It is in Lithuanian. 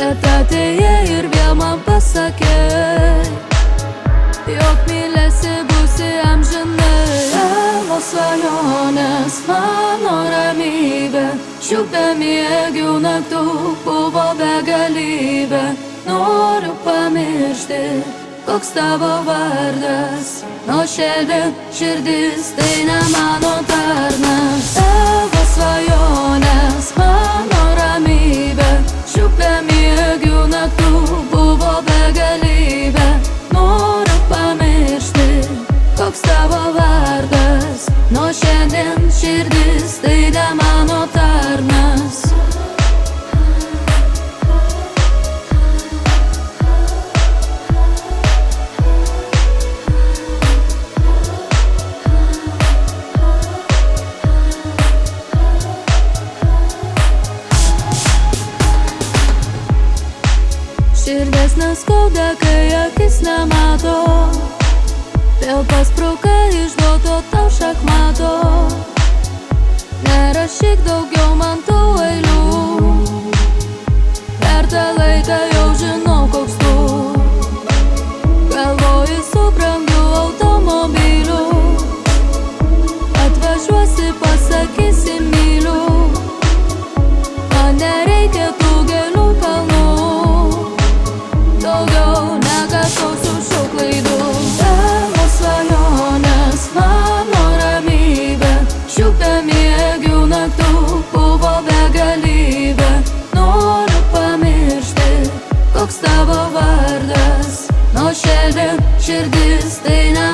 Bet atėjai ir vėl man pasakei, jog mylėsi būsi amžinai. Tavo svajonės, mano ramybė, šių bemiegių naktų buvo begalybė. Noriu pamiršti, koks tavo vardas, nuo šiandien širdis tai ne mano tarnas. Tavo svajonės, mano ramybė, šių bemiegių naktų buvo begalybė. Noriu pamiršti, koks tavo vardas, nuo šiandien širdis tai ne mano tarnas. Širdis neskauda, kai akis nemato, vėl pasprukai iš boto tau šachmato. Nerašyk daugiau man tų eilių, per tą laiką jau žinau koks tu. Galvoji su brangiu automobiliu, atvažiuosi, pasakysi myliu. Man nereikia tų gėlių kalnų, daugiau nekartosiu šių klaidų. Tavo svajonės, mano ramybė, šių bemiegių naktų buvo begalybė. Noriu pamiršti, koks tavo vardas, nuo šiandien širdis tai ne